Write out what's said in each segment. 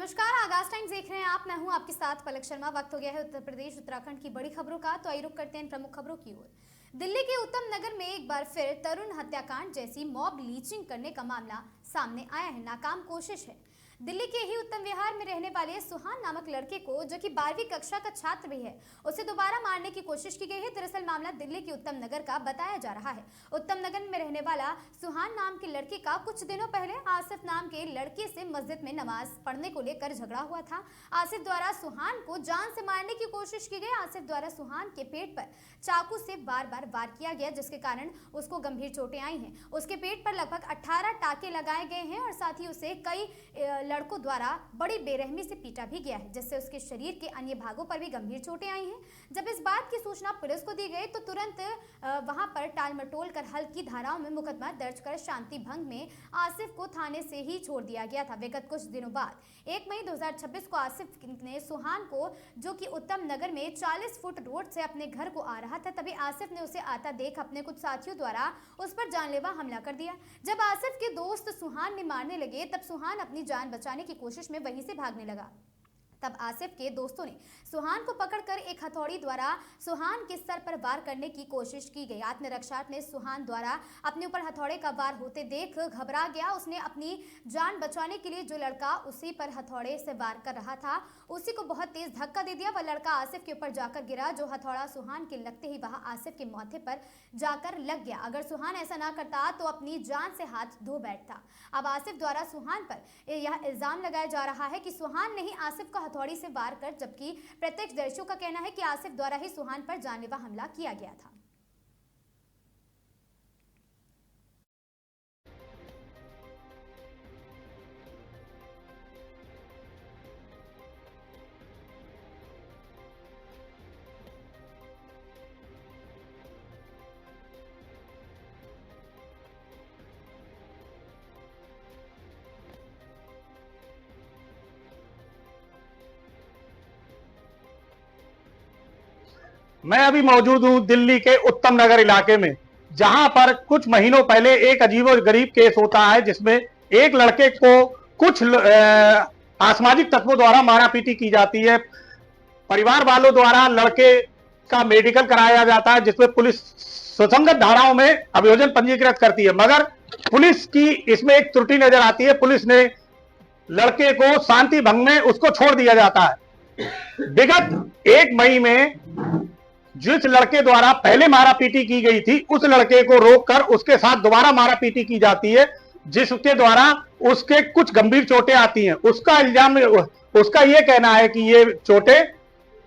नमस्कार, आगाज टाइम्स देख रहे हैं आप। मैं हूं आपके साथ पलक शर्मा। वक्त हो गया है उत्तर प्रदेश उत्तराखंड की बड़ी खबरों का, तो आइए रुक करते हैं प्रमुख खबरों की ओर। दिल्ली के उत्तम नगर में एक बार फिर तरुण हत्याकांड जैसी मॉब लीचिंग करने का मामला सामने आया है। नाकाम कोशिश है। दिल्ली के ही उत्तम विहार में रहने वाले सुहान नामक लड़के को, जो कि 12वीं कक्षा का छात्र भी है, उसे दोबारा मारने की कोशिश की गई है। दरअसल मामला दिल्ली के उत्तम नगर का बताया जा रहा है। उत्तम नगर में रहने वाला सुहान नाम के लड़के का कुछ दिनों पहले आसिफ नाम के लड़के से मस्जिद में नमाज पढ़ने को लेकर झगड़ा हुआ था। आसिफ द्वारा सुहान को जान से मारने की कोशिश की गई। आसिफ द्वारा सुहान के पेट पर चाकू से बार बार वार किया गया, जिसके कारण उसको गंभीर चोटें आई हैं। उसके पेट पर लगभग 18 टाके लगाए गए हैं और साथ ही उसे कई लड़कों द्वारा बड़ी बेरहमी से पीटा भी गया है, जिससे उसके शरीर के अन्य भागों पर भी गंभीर चोटें आई हैं। जब इस बात की सूचना पुलिस को दी गई तो तुरंत वहां पर टाल मटोल कर हल्की धाराओं में मुकदमा दर्ज कर शांति भंग में आसिफ को थाने से ही छोड़ दिया गया था। विगत कुछ दिनों बाद 1 मई 2026 को आसिफ ने सुहान को, जो कि उत्तम नगर में 40 फुट रोड से अपने घर को आ रहा था, तभी आसिफ ने उसे आता देख अपने कुछ साथियों द्वारा उस पर जानलेवा हमला कर दिया। जब आसिफ के दोस्त सुहान ने मारने लगे, तब सुहान अपनी जान बचाने की कोशिश में वहीं से भागने लगा। तब आसिफ के दोस्तों ने सुहान को पकड़कर एक हथौड़ी द्वारा सुहान के सर पर वार करने की कोशिश की गई। आत्मरक्षार्थ ने सुहान द्वारा अपने ऊपर हथौड़े का वार होते देख घबरा गया। उसने अपनी जान बचाने के लिए जो लड़का उसी पर हथौड़े से वार कर रहा था, उसी को बहुत तेज धक्का दे दिया। वह लड़का आसिफ के ऊपर जाकर गिरा। जो हथौड़ा सुहान के लगते ही वह आसिफ के माथे पर जाकर लग गया। अगर सुहान ऐसा ना करता तो अपनी जान से हाथ धो बैठता। अब आसिफ द्वारा सुहान पर यह इल्जाम लगाया जा रहा है कि सुहान ने ही आसिफ को हथौड़ी से वार कर, जबकि प्रत्यक्षदर्शियों का कहना है कि आसिफ द्वारा ही सुहान पर जानलेवा हमला किया गया था। मैं अभी मौजूद हूं दिल्ली के उत्तम नगर इलाके में, जहां पर कुछ महीनों पहले एक अजीबोगरीब केस होता है, जिसमें एक लड़के को कुछ असामाजिक तत्वों द्वारा मारापीटी की जाती है। परिवार वालों द्वारा लड़के का मेडिकल कराया जाता है, जिसमें पुलिस सुसंगत धाराओं में अभियोजन पंजीकृत करती है, मगर पुलिस की इसमें एक त्रुटि नजर आती है। पुलिस ने लड़के को शांति भंग में उसको छोड़ दिया जाता है। विगत 1 मई में जिस लड़के द्वारा पहले मारापीटी की गई थी, उस लड़के को रोककर उसके साथ दोबारा मारापीटी की जाती है, जिसके द्वारा उसके कुछ गंभीर चोटें आती हैं। उसका इल्जाम, उसका यह कहना है कि ये चोटें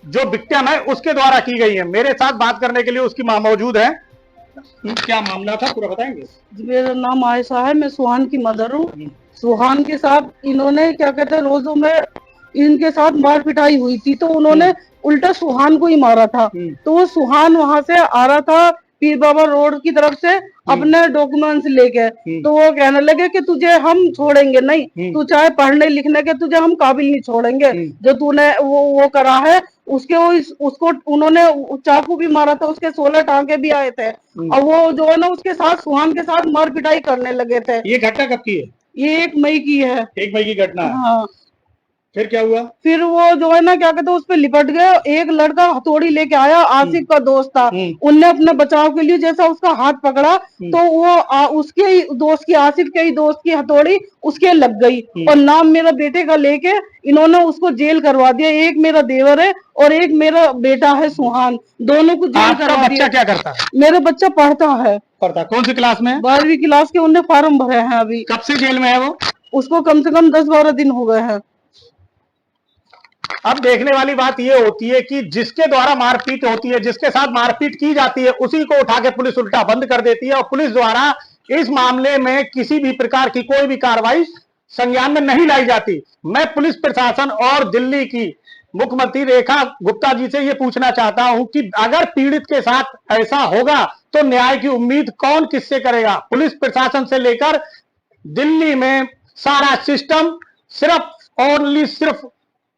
जो विक्टिम है उसके द्वारा की गई है। मेरे साथ बात करने के लिए उसकी मां मौजूद है। क्या मामला था पूरा बताएंगे? मेरा नाम आयशा है, मैं सुहान की मदर हूँ। सुहान के साथ इन्होंने क्या कहते हैं, रोजों में इनके साथ मार पिटाई हुई थी, तो उन्होंने उल्टा सुहान को ही मारा था। तो वो सुहान वहां से आ रहा था पीर बाबा रोड की तरफ से अपने डॉक्यूमेंट्स लेके, तो वो कहने लगे कि तुझे हम छोड़ेंगे नहीं, तू चाहे पढ़ने लिखने के, तुझे हम काबिल नहीं छोड़ेंगे, जो तूने वो करा है। उसको उन्होंने चाकू भी मारा था, उसके 16 टांके भी आए थे, और वो जो है ना उसके साथ सुहान के साथ मार पिटाई करने लगे थे। ये घटना कब की है? ये 1 मई की है। 1 मई की घटना है। हाँ। फिर क्या हुआ? फिर वो जो है ना क्या कहते हैं, उस पे लिपट गए। एक लड़का हथौड़ी लेके आया, आसिफ का दोस्त था। उनने अपने बचाव के लिए जैसा उसका हाथ पकड़ा, तो वो उसके ही दोस्त की, आसिफ के ही दोस्त की हथौड़ी उसके लग गई, और नाम मेरा बेटे का लेके इन्होंने उसको जेल करवा दिया। एक मेरा देवर है और एक मेरा बेटा है सुहान, दोनों को जेल करवा दिया। बच्चा क्या करता है? मेरा बच्चा पढ़ता है। कौन सी क्लास में? 12वीं क्लास के। उनने फार्म भरे हैं अभी। कब से जेल में है वो? उसको कम से कम 10-12 दिन हो गए हैं। अब देखने वाली बात यह होती है कि जिसके द्वारा मारपीट होती है, जिसके साथ मारपीट की जाती है, उसी को उठा के पुलिस उल्टा बंद कर देती है, और पुलिस द्वारा इस मामले में किसी भी प्रकार की कोई भी कार्रवाई संज्ञान में नहीं लाई जाती। मैं पुलिस प्रशासन और दिल्ली की मुख्यमंत्री रेखा गुप्ता जी से यह पूछना चाहता हूं कि अगर पीड़ित के साथ ऐसा होगा तो न्याय की उम्मीद कौन किससे करेगा? पुलिस प्रशासन से लेकर दिल्ली में सारा सिस्टम सिर्फ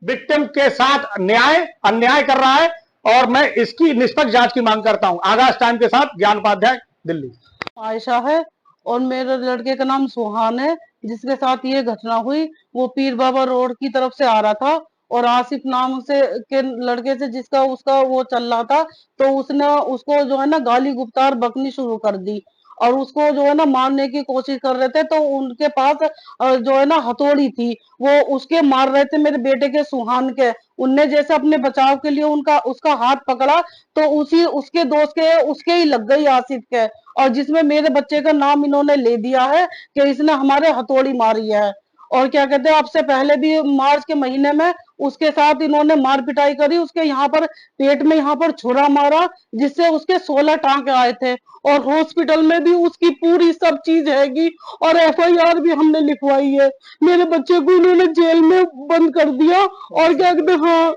विक्टिम के साथ अन्याय कर रहा है, और मैं इसकी निष्पक्ष जांच की मांग करता हूं। आगाज टाइम के साथ ज्ञान उपाध्याय, दिल्ली। आयशा है और मेरे लड़के का नाम सुहान है। जिसके साथ ये घटना हुई वो पीर बाबा रोड की तरफ से आ रहा था और आसिफ नाम से के लड़के से जिसका उसका वो चल रहा था, तो उसने उसको जो है ना गाली गुप्तार बकनी शुरू कर दी और उसको जो है ना मारने की कोशिश कर रहे थे। तो उनके पास जो है ना हथौड़ी थी, वो उसके मार रहे थे मेरे बेटे के सुहान के। उनने जैसे अपने बचाव के लिए उनका उसका हाथ पकड़ा तो उसी उसके दोस्त के उसके ही लग गई आसिफ के, और जिसमें मेरे बच्चे का नाम इन्होंने ले दिया है कि इसने हमारे हथौड़ी मारी है। और क्या कहते हैं, आपसे पहले भी मार्च के महीने में उसके साथ इन्होंने मार पिटाई करी, उसके यहाँ पर पेट में यहाँ पर छुरा मारा जिससे उसके 16 टांके आए थे और हॉस्पिटल में भी उसकी पूरी सब चीज हैगी और एफआईआर भी हमने लिखवाई है। मेरे बच्चे को इन्होंने जेल में बंद कर दिया और क्या कहते हैं, हाँ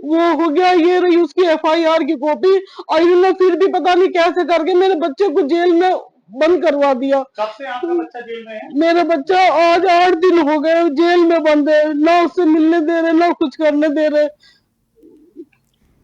वो हो गया, ये रही उसकी एफआईआर की कॉपी। और इन्होंने फिर भी पता नहीं कैसे करके मेरे बच्चे को जेल में बंद करवा दिया। कब से आपका बच्चा जेल में है? मेरा बच्चा आज 8 दिन हो गए जेल में बंद है, ना उससे मिलने दे रहे ना कुछ करने दे रहे।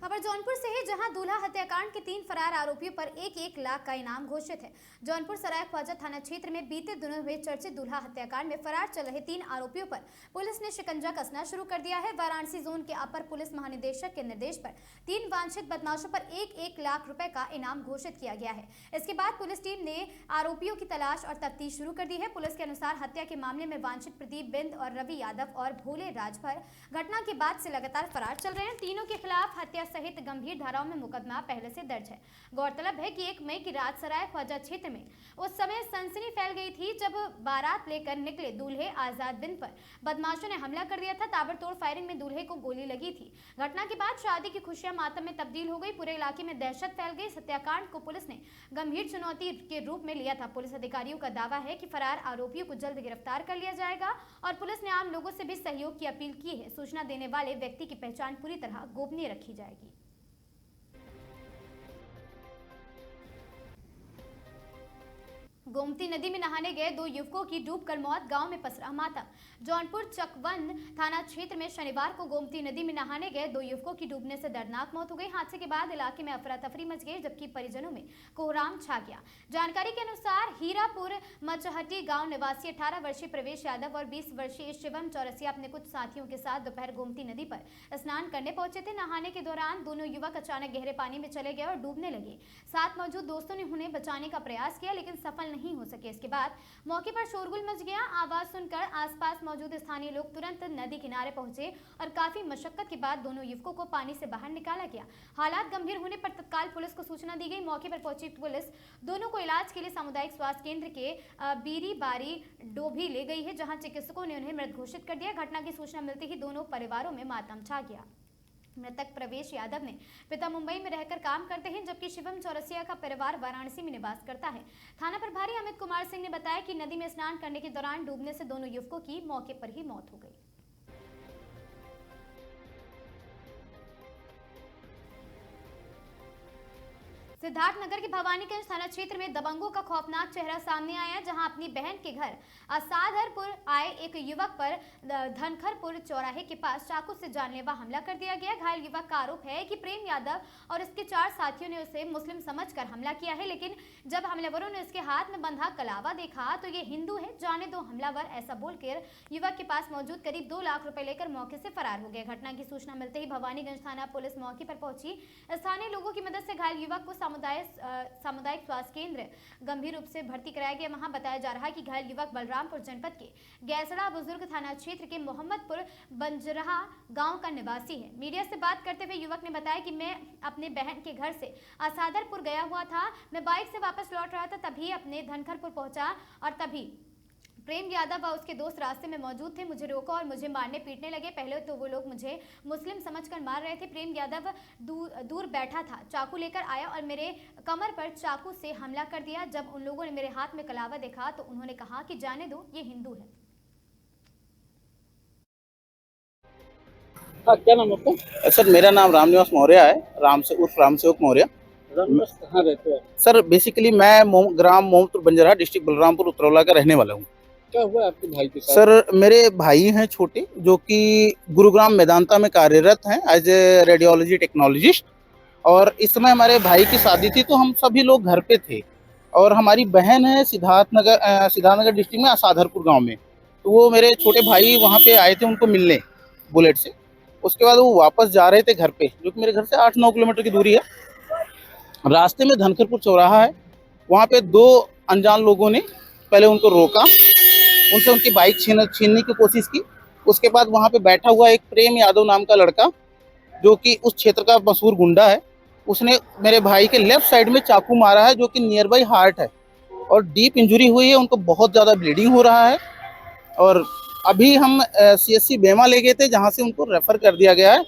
खबर जौनपुर से है, जहां दूल्हा हत्याकांड के 3 फरार आरोपियों पर 1-1 लाख का इनाम घोषित है। जौनपुर सराय ख्वाजा थाना क्षेत्र में बीते दिनों हुए चर्चित दूल्हा हत्याकांड में फरार चल रहे 3 आरोपियों पर पुलिस ने शिकंजा कसना शुरू कर दिया है। वाराणसी जोन के अपर पुलिस महानिदेशक के निर्देश पर 3 वांछित बदमाशों पर 1-1 लाख रुपए का इनाम घोषित किया गया है। इसके बाद पुलिस टीम ने आरोपियों की तलाश और तफ्तीश शुरू कर दी है। पुलिस के अनुसार हत्या के मामले में वांछित प्रदीप बिंद और रवि यादव और भोले राजभर घटना के बाद से लगातार फरार चल रहे हैं। तीनों के खिलाफ हत्या सहित गंभीर धाराओं में मुकदमा पहले से दर्ज है। गौरतलब है कि 1 मई की रात सराय ख्वाजा क्षेत्र में उस समय सनसनी फैल गई थी जब बारात लेकर निकले दूल्हे आजाद बिन पर बदमाशों ने हमला कर दिया था। ताबड़तोड़ फायरिंग में दूल्हे को गोली लगी थी। घटना के बाद शादी की खुशियां मातम में तब्दील हो गई। पूरे इलाके में दहशत फैल गई। हत्याकांड को पुलिस ने गंभीर चुनौती के रूप में लिया था। पुलिस अधिकारियों का दावा है कि फरार आरोपियों को जल्द गिरफ्तार कर लिया जाएगा और पुलिस ने आम लोगों से भी सहयोग की अपील की है। सूचना देने वाले व्यक्ति की पहचान पूरी तरह गोपनीय रखी जाएगी। गोमती नदी में नहाने गए 2 युवकों की डूबकर मौत, गांव में पसरा मातम। जौनपुर चकवन थाना क्षेत्र में शनिवार को गोमती नदी में नहाने गए 2 युवकों की डूबने से दर्दनाक मौत हो गई। हादसे के बाद इलाके में अफरा तफरी मच गई, जबकि परिजनों में कोहराम छा गया। जानकारी के अनुसार हीरापुर मचहटी गांव निवासी 18 वर्षीय प्रवेश यादव और 20 वर्षीय शिवम चौरसिया अपने कुछ साथियों के साथ दोपहर गोमती नदी पर स्नान करने पहुंचे थे। नहाने के दौरान दोनों युवक अचानक गहरे पानी में चले गए और डूबने लगे। साथ मौजूद दोस्तों ने उन्हें बचाने का प्रयास किया लेकिन सफल नहीं हो सके। इसके बाद मौके पर शोरगुल मच गया। आवाज सुनकर आसपास मौजूद स्थानीय लोग तुरंत नदी किनारे पहुंचे और काफी मशक्कत के बाद दोनों युवकों को पानी से बाहर निकाला गया। हालात गंभीर होने पर तत्काल पुलिस को सूचना दी गई। मौके पर पहुंची पुलिस दोनों को इलाज के लिए सामुदायिक स्वास्थ्य केंद्र के बीरी बारी डोभी ले गई है, जहां चिकित्सकों ने उन्हें मृत घोषित कर दिया। घटना की सूचना मिलते ही दोनों परिवारों में मातम छा गया। मृतक प्रवेश यादव ने पिता मुंबई में रहकर काम करते हैं, जबकि शिवम चौरसिया का परिवार वाराणसी में निवास करता है। थाना प्रभारी अमित कुमार सिंह ने बताया कि नदी में स्नान करने के दौरान डूबने से दोनों युवकों की मौके पर ही मौत हो गई। सिद्धार्थनगर के भवानीगंज थाना क्षेत्र में दबंगों का खौफनाक चेहरा सामने आया, जहां अपनी बहन के घर असाधरपुर आए एक युवक पर धनखरपुर चौराहे के पास चाकू से जानलेवा हमला कर दिया गया। घायल युवक का आरोप है कि प्रेम यादव और उसके 4 साथियों ने उसे मुस्लिम समझकर हमला किया है, लेकिन जब हमलावरों ने उसके हाथ में बंधा कलावा देखा तो ये हिंदू है, जाने दो हमलावर, ऐसा बोलकर युवक के पास मौजूद करीब 2 लाख रुपए लेकर मौके से फरार हो गए। घटना की सूचना मिलते ही भवानीगंज थाना पुलिस मौके पर पहुंची। स्थानीय लोगों की मदद से घायल युवक को सामुदायिक स्वास्थ्य केंद्र गंभीर रूप से भर्ती कराया गया। वहां बताया जा रहा है कि घायल युवक बलरामपुर जनपद के गैसड़ा बुजुर्ग थाना क्षेत्र के मोहम्मदपुर बंजरहा गांव का निवासी है। मीडिया से बात करते हुए युवक ने बताया कि मैं अपने बहन के घर से असादरपुर गया हुआ था, मैं बाइक से वापस लौट रहा था, तभी अपने धनखरपुर पहुंचा और तभी प्रेम यादव और उसके दोस्त रास्ते में मौजूद थे। मुझे रोका और मुझे मारने पीटने लगे। पहले तो वो लोग मुझे मुस्लिम समझकर मार रहे थे। प्रेम यादव दूर बैठा था, चाकू लेकर आया और मेरे कमर पर चाकू से हमला कर दिया। जब उन लोगों ने मेरे हाथ में कलावा देखा तो उन्होंने कहा कि जाने दो, ये हिंदू है। हाँ, क्या नाम आपका? सर मेरा नाम रामनिवास मौर्य है, रामसेवक मौर्य। कहाँ रहते हैं? सर बेसिकली मैं ग्राम मोहम्मदपुर बंजरहा, डिस्ट्रिक्ट बलरामपुर उत्तरौला का रहने वाला हूँ। क्या हुआ आपके भाई के साथ? सर मेरे भाई हैं छोटे, जो कि गुरुग्राम मेदांता में कार्यरत हैं एज ए रेडियोलॉजी टेक्नोलॉजिस्ट, और इस समय हमारे भाई की शादी थी तो हम सभी लोग घर पे थे। और हमारी बहन है सिद्धार्थनगर डिस्ट्रिक्ट में असाधरपुर गाँव में, तो वो मेरे छोटे भाई वहाँ पे आए थे उनको मिलने बुलेट से। उसके बाद वो वापस जा रहे थे घर पे, जो कि मेरे घर से 8-9 किलोमीटर की दूरी है। रास्ते में धनखरपुर चौराहा है, वहाँ पे 2 अनजान लोगों ने पहले उनको रोका, उनसे उनकी बाइक छीनने की कोशिश की। उसके बाद वहाँ पे बैठा हुआ एक प्रेम यादव नाम का लड़का, जो कि उस क्षेत्र का मशहूर गुंडा है, उसने मेरे भाई के लेफ्ट साइड में चाकू मारा है, जो कि नियर बाई हार्ट है और डीप इंजरी हुई है, उनको बहुत ज़्यादा ब्लीडिंग हो रहा है। और अभी हम CSC बेमा ले गए थे, जहाँ से उनको रेफर कर दिया गया है।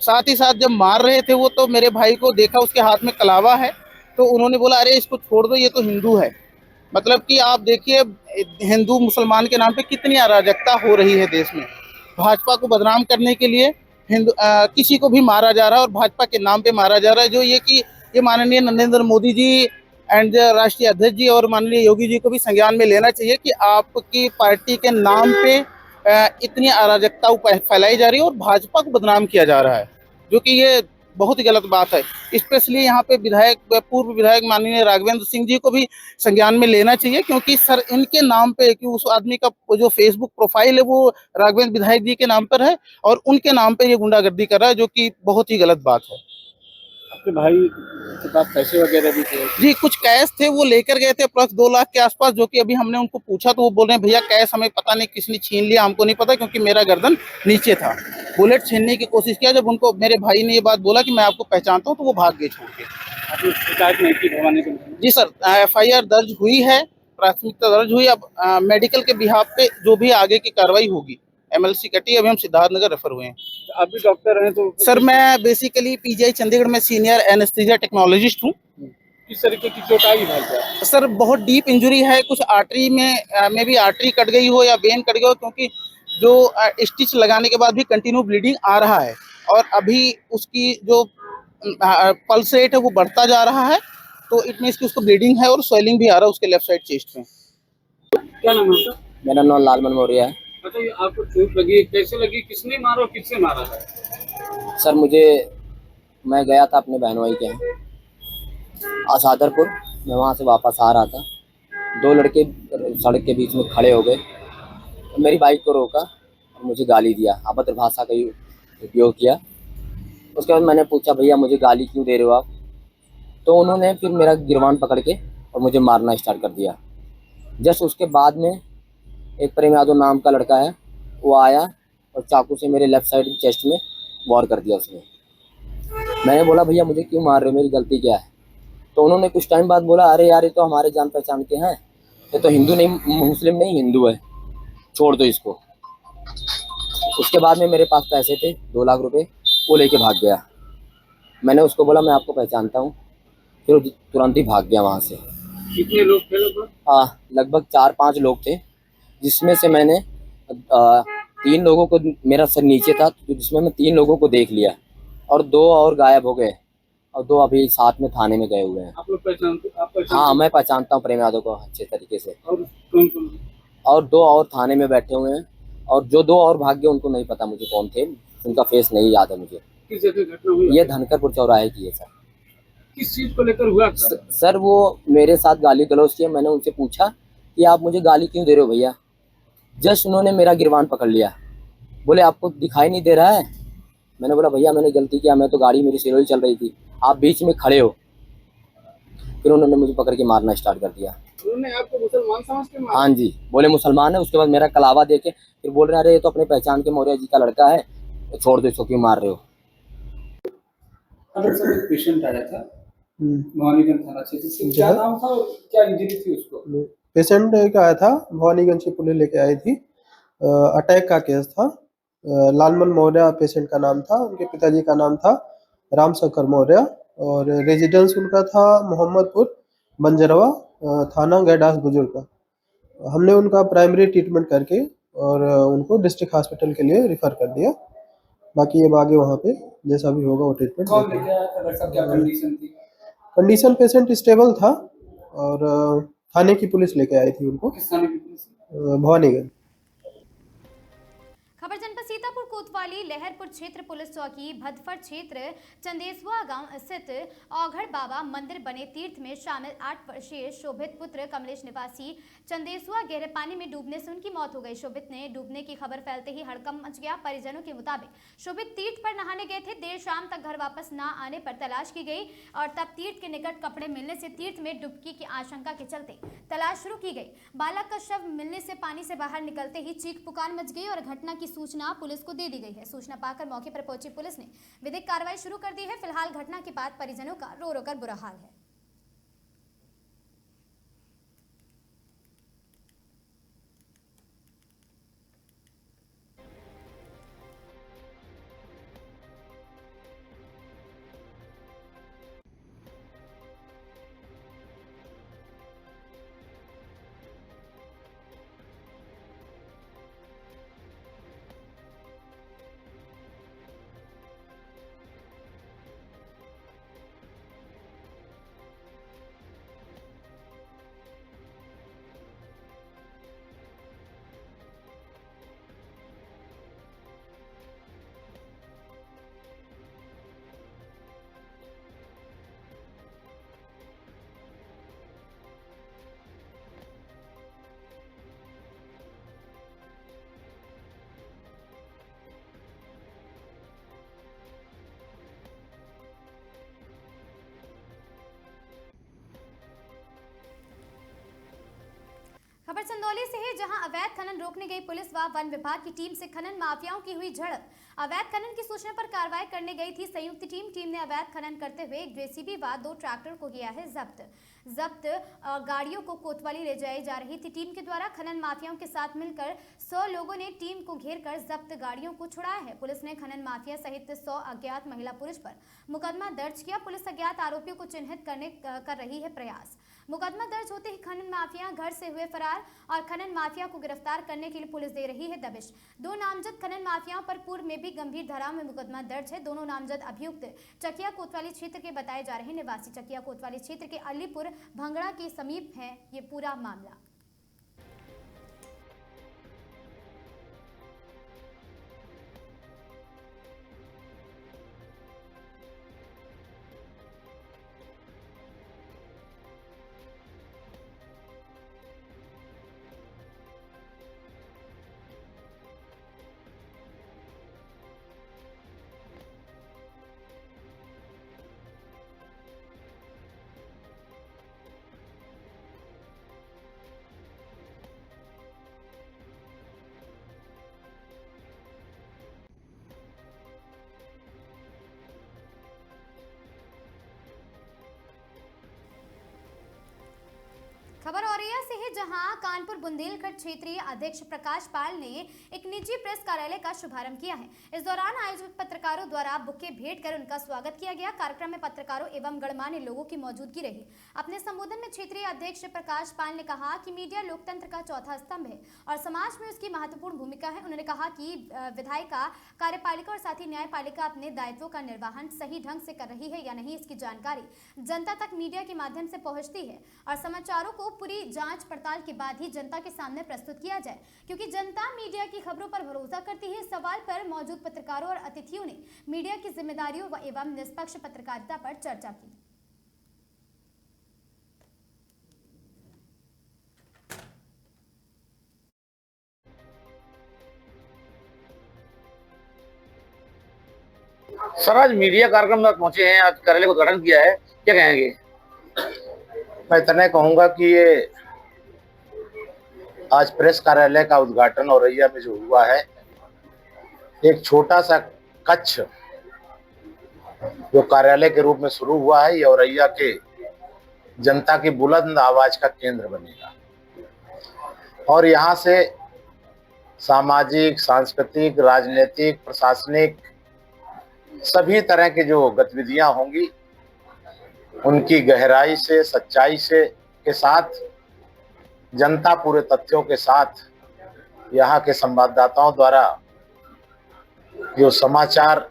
साथ ही साथ जब मार रहे थे वो, तो मेरे भाई को देखा उसके हाथ में कलावा है, तो उन्होंने बोला अरे इसको छोड़ दो, ये तो हिंदू है। मतलब कि आप देखिए हिंदू मुसलमान के नाम पे कितनी अराजकता हो रही है देश में। भाजपा को बदनाम करने के लिए किसी को भी मारा जा रहा है और भाजपा के नाम पे मारा जा रहा है, जो ये माननीय नरेंद्र मोदी जी एंड राष्ट्रीय अध्यक्ष जी और माननीय योगी जी को भी संज्ञान में लेना चाहिए कि आपकी पार्टी के नाम पे इतनी अराजकता फैलाई जा रही है और भाजपा को बदनाम किया जा रहा है, जो कि ये बहुत ही गलत बात है। स्पेशली यहाँ पे पूर्व विधायक माननीय राघवेंद्र सिंह जी को भी संज्ञान में लेना चाहिए, क्योंकि सर इनके नाम पे, कि उस आदमी का जो फेसबुक प्रोफाइल है वो राघवेंद्र विधायक जी के नाम पर है और उनके नाम पे ये गुंडागर्दी कर रहा है, जो कि बहुत ही गलत बात है। आपके भाई के पास पैसे वगैरह भी थे? जी, कुछ कैश थे, वो लेकर गए थे प्लस 2 लाख के आसपास, जो कि अभी हमने उनको पूछा तो वो बोल रहे हैं भैया कैश हमें पता नहीं किसने छीन लिया, हमको नहीं पता, क्योंकि मेरा गर्दन नीचे था। बुलेट छीनने की कोशिश किया, जब उनको मेरे भाई ने ये बात बोला कि मैं आपको पहचानता हूँ, तो वो भाग गए छोड़ के। आपने शिकायत नहीं की भवानी गंज में? जी सर, FIR दर्ज हुई है, प्राथमिकता दर्ज हुई। अब मेडिकल के बिहाफ पे जो भी आगे की कार्रवाई होगी, MLC कटी, अभी हम सिद्धार्थनगर रेफर हुए हैं। आप भी डॉक्टर हैं तो? सर मैं बेसिकली PGI चंडीगढ़ में सीनियर एनेस्थीसिया टेक्नोलॉजिस्ट हूँ। किस तरीके की चोट आई भाई को? सर बहुत डीप इंजरी है, कुछ आर्टरी में भी आर्टरी कट गई हो या वेन कट गई हो, क्योंकि जो स्टिच लगाने के बाद भी कंटिन्यू ब्लीडिंग आ रहा है और अभी उसकी जो पल्स रेट है वो बढ़ता जा रहा है, तो इट मीन्स कि उसको ब्लीडिंग है और स्वेलिंग भी आ रहा है उसके लेफ्ट साइड चेस्ट में। क्या नाम है आपका? मेरा नाम लालमन मौर्य है। बताइए आपको चोट लगी, कैसे लगी, किसने मारा और किससे मारा है? सर मैं गया था अपने बहन भाई के यहाँ आसादरपुर, मैं वहाँ से वापस आ रहा था। 2 लड़के सड़क के बीच में खड़े हो गए, मेरी बाइक को रोका और मुझे गाली दिया, अभद्र भाषा का उपयोग किया। उसके बाद मैंने पूछा भैया मुझे गाली क्यों दे रहे हो आप, तो उन्होंने फिर मेरा गिरवान पकड़ के और मुझे मारना स्टार्ट कर दिया। जस्ट उसके बाद में एक प्रेम यादव नाम का लड़का है, वो आया और चाकू से मेरे लेफ्ट साइड चेस्ट में वॉर कर दिया उसने। मैंने बोला भैया मुझे क्यों मार रहे हो, मेरी गलती क्या है? तो उन्होंने कुछ टाइम बाद बोला अरे यार ये तो हमारे जान पहचान के हैं, ये तो हिंदू नहीं, मुस्लिम नहीं, हिंदू है, छोड़ दो इसको। उसके बाद में मेरे पास पैसे थे 2 लाख रुपए, वो लेके भाग गया। मैंने उसको बोला मैं आपको पहचानता हूँ, फिर वो तुरंत ही भाग गया वहाँ से। कितने लोग थे लगभग? लगभग 4-5 लोग थे, जिसमें से मैंने 3 लोगों को, मेरा सर नीचे था, जिसमें मैं 3 लोगों को देख लिया और 2 और गायब हो गए और 2 अभी साथ में थाने में गए हुए हैं। आप लोग पहचानते? हाँ मैं पहचानता हूँ प्रेम यादव को अच्छे तरीके से। और कौन? और 2 और थाने में बैठे हुए हैं और जो 2 और भाग गए उनको नहीं पता मुझे कौन थे, उनका फेस नहीं याद है मुझे। किस जगह घटना हुई? ये धनकरपुर चौराहे की है सर। किस चीज को लेकर हुआ? सर वो मेरे साथ गाली गलौज किया, मैंने उनसे पूछा कि आप मुझे गाली क्यों दे रहे हो भैया। जस्ट उन्होंने मेरा गिरवान पकड़ लिया, बोले आपको दिखाई नहीं दे रहा है। मैंने बोला भैया मैंने गलती किया, मैं तो गाड़ी मेरी सिरोही चल रही थी, आप बीच में खड़े हो। फिर उन्होंने मुझे पकड़ के मारना स्टार्ट कर दिया। उन्होंने आपको मुसलमान समझ के मारा? हाँ जी, बोले मुसलमान है। उसके बाद मेरा कलावा देके फिर बोल रहे हैं अरे ये तो अपने पहचान के मौर्य जी का लड़का है, तो छोड़ दो इसको, क्यों मार रहे हो। अगर सर एक पेशेंट आया था भवानीगंज थाना क्षेत्र से, क्या नाम था और क्या इंजरी थी उसको? पेशेंट एक आया था, भवानीगंज की पुलिस लेके आई थी, अटैक का केस था। लालमन मौर्य पेशेंट का नाम था, उनके पिताजी का नाम था रामशंकर मौर्य और रेजिडेंस उनका था मोहम्मदपुर बंजरवा, थाना गैडास बुजुर्ग का। हमने उनका प्राइमरी ट्रीटमेंट करके और उनको डिस्ट्रिक्ट हॉस्पिटल के लिए रिफर कर दिया। बाकी अब आगे वहाँ पे जैसा भी होगा वो ट्रीटमेंट। कौन लेके आया था? डॉक्टर क्या कंडीशन थी? कंडीशन पेशेंट स्टेबल था और थाने की पुलिस लेके आई थी उनको, किस थाने की पुलिस? भवानीगंज। खबर जनपद सीतापुर कोतवाली लहरपुर क्षेत्र पुलिस चौकी भदफर क्षेत्र चंदेसवा गांव स्थित औघड़ बाबा मंदिर बने तीर्थ में शामिल 8 वर्षीय शोभित पुत्र कमलेश निवासी चंदेसवा गहरे पानी में डूबने से उनकी मौत हो गई। शोभित ने डूबने की खबर फैलते ही हड़कंप मच गया। परिजनों के मुताबिक शोभित तीर्थ पर नहाने गए थे। देर शाम तक घर वापस न आने पर तलाश की गई और तब तीर्थ के निकट कपड़े मिलने से तीर्थ में डुबकी की आशंका के चलते तलाश शुरू की गई। बालक का शव मिलने से पानी से बाहर निकलते ही चीख पुकार मच गई और घटना की सूचना पुलिस को दे दी गई है। सूचना पाकर मौके पर पहुंची पुलिस ने विधिक कार्रवाई शुरू कर दी है। फिलहाल घटना के बाद परिजनों का रो रो कर बुरा हाल है। खबर चंदौली से है, जहां अवैध खनन रोकने गई पुलिस व वन विभाग की टीम से खनन माफियाओं की हुई झड़प। अवैध खनन की सूचना पर कार्रवाई करने गई थी संयुक्त टीम ने अवैध खनन करते हुए एक जेसीबी व 2 ट्रैक्टर को किया है जब्त। गाड़ियों को कोतवाली ले जाई जा रही थी। टीम के द्वारा खनन माफियाओं के साथ मिलकर 100 लोगों ने टीम को घेर कर जब्त गाड़ियों को छुड़ाया है। पुलिस ने खनन माफिया सहित 100 अज्ञात महिला पुरुष पर मुकदमा दर्ज किया। पुलिस अज्ञात आरोपियों को चिन्हित करने कर रही है प्रयास। मुकदमा दर्ज होते ही खनन माफिया घर से हुए फरार और खनन माफिया को गिरफ्तार करने के लिए पुलिस दे रही है दबिश। 2 नामजद खनन माफियाओं पर पूर्व में भी गंभीर धाराओं में मुकदमा दर्ज है। दोनों नामजद अभियुक्त चकिया कोतवाली क्षेत्र के बताए जा रहे निवासी। चकिया कोतवाली क्षेत्र के अलीपुर भंगड़ा के समीप है ये पूरा मामला। खबर औरैया से है, जहां कानपुर बुंदेलखंड क्षेत्रीय अध्यक्ष प्रकाश पाल ने एक निजी प्रेस कार्यालय का शुभारंभ किया है। इस दौरान आयोजित पत्रकारों द्वारा बुके भेंट कर उनका स्वागत किया गया। कार्यक्रम में पत्रकारों एवं गणमान्य लोगों की मौजूदगी रही। अपने संबोधन में क्षेत्रीय अध्यक्ष प्रकाश पाल ने कहा कि मीडिया लोकतंत्र का चौथा स्तंभ है और समाज में उसकी महत्वपूर्ण भूमिका है। उन्होंने कहा कि विधायिका, कार्यपालिका और साथ ही न्यायपालिका अपने दायित्वों का निर्वहन सही ढंग से कर रही है या नहीं, इसकी जानकारी जनता तक मीडिया के माध्यम से पहुंचती है और समाचारों को पूरी जांच पड़ताल के बाद ही जनता के सामने प्रस्तुत किया जाए, क्योंकि जनता मीडिया की खबरों पर भरोसा करती है। इस सवाल पर मौजूद पत्रकारों और अतिथियों ने मीडिया की जिम्मेदारियों एवं निष्पक्ष पत्रकारिता पर चर्चा की। सर, आज मीडिया कार्यक्रम में पहुंचे हैं, आज कार्यालय का उद्घाटन किया है, क्या कहेंगे? मैं इतना कहूंगा कि ये आज प्रेस कार्यालय का उद्घाटन औरैया में जो हुआ है, एक छोटा सा कक्ष जो कार्यालय के रूप में शुरू हुआ है, ये औरैया के जनता की बुलंद आवाज का केंद्र बनेगा और यहाँ से सामाजिक, सांस्कृतिक, राजनीतिक, प्रशासनिक सभी तरह की जो गतिविधियां होंगी उनकी गहराई से, सच्चाई से के साथ, जनता पूरे तथ्यों के साथ यहाँ के संवाददाताओं द्वारा जो समाचार,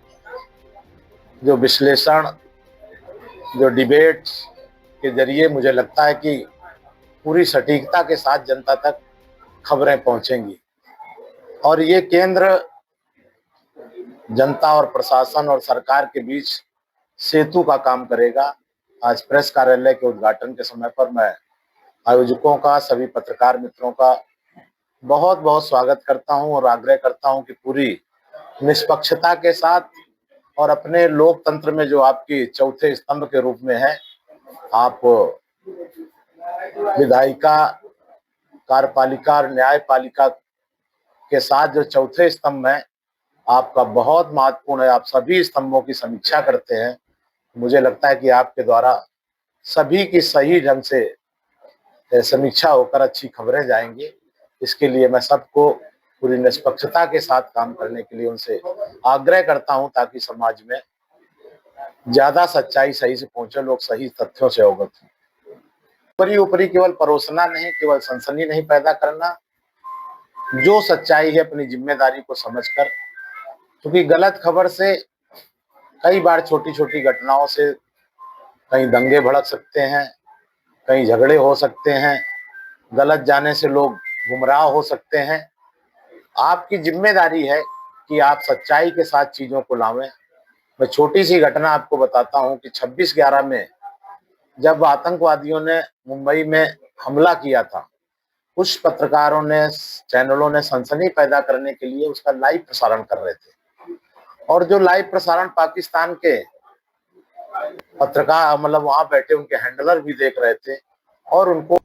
जो विश्लेषण, जो डिबेट के जरिए मुझे लगता है कि पूरी सटीकता के साथ जनता तक खबरें पहुंचेंगी और ये केंद्र जनता और प्रशासन और सरकार के बीच सेतु का काम करेगा। आज प्रेस कार्यालय के उद्घाटन के समय पर मैं आयोजकों का, सभी पत्रकार मित्रों का बहुत बहुत स्वागत करता हूं और आग्रह करता हूं कि पूरी निष्पक्षता के साथ और अपने लोकतंत्र में जो आपकी चौथे स्तंभ के रूप में है, आप विधायिका, कार्यपालिका और न्यायपालिका के साथ जो चौथे स्तंभ है आपका बहुत महत्वपूर्ण है। आप सभी स्तंभों की समीक्षा करते हैं। मुझे लगता है कि आपके द्वारा सभी की सही ढंग से समीक्षा होकर अच्छी खबरें जाएंगी। इसके लिए मैं सबको पूरी निष्पक्षता के साथ काम करने के लिए उनसे आग्रह करता हूं, ताकि समाज में ज्यादा सच्चाई सही से पहुंचे, लोग सही तथ्यों से अवगत हों। ऊपरी केवल परोसना नहीं, केवल सनसनी नहीं पैदा करना, जो सच्चाई है अपनी जिम्मेदारी को समझकर, क्योंकि गलत खबर से कई बार छोटी छोटी घटनाओं से कहीं दंगे भड़क सकते हैं, कहीं झगड़े हो सकते हैं, गलत जाने से लोग गुमराह हो सकते हैं। आपकी जिम्मेदारी है कि आप सच्चाई के साथ चीजों को लावें। मैं छोटी सी घटना आपको बताता हूं कि 26/11 में जब आतंकवादियों ने मुंबई में हमला किया था, कुछ पत्रकारों ने, चैनलों ने सनसनी पैदा करने के लिए उसका लाइव प्रसारण कर रहे थे, और जो लाइव प्रसारण पाकिस्तान के पत्रकार, मतलब वहां बैठे उनके हैंडलर भी देख रहे थे, और उनको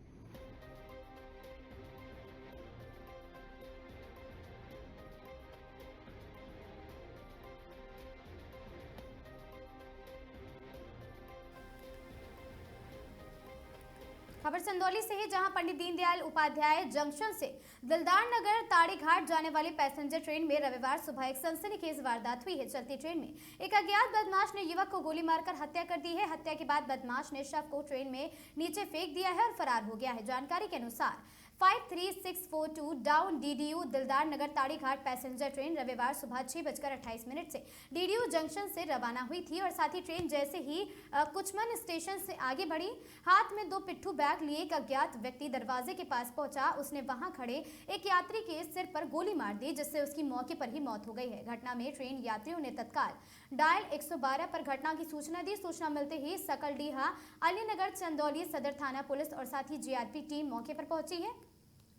खबर चंदौली से है, जहां पंडित दीनदयाल उपाध्याय जंक्शन से दिलदार नगर ताड़ी घाट जाने वाली पैसेंजर ट्रेन में रविवार सुबह एक सनसनीखेज वारदात हुई है। चलती ट्रेन में एक अज्ञात बदमाश ने युवक को गोली मारकर हत्या कर दी है। हत्या के बाद बदमाश ने शव को ट्रेन में नीचे फेंक दिया है और फरार हो गया है। जानकारी के अनुसार 53642 डाउन डीडीयू दिलदार नगर ताड़ी घाट पैसेंजर ट्रेन रविवार सुबह 6:28 से डीडीयू जंक्शन से रवाना हुई थी और साथ ही ट्रेन जैसे ही कुचमन स्टेशन से आगे बढ़ी, हाथ में 2 पिट्ठू बैग लिए एक अज्ञात व्यक्ति दरवाजे के पास पहुंचा। उसने वहां खड़े एक यात्री के सिर पर गोली मार दी, जिससे उसकी मौके पर ही मौत हो गई है। घटना में ट्रेन यात्रियों ने तत्काल डायल 112 पर घटना की सूचना दी। सूचना मिलते ही सकलडीहा, अलीनगर, चंदौली सदर थाना पुलिस और साथ ही जीआरपी टीम मौके पर पहुंची है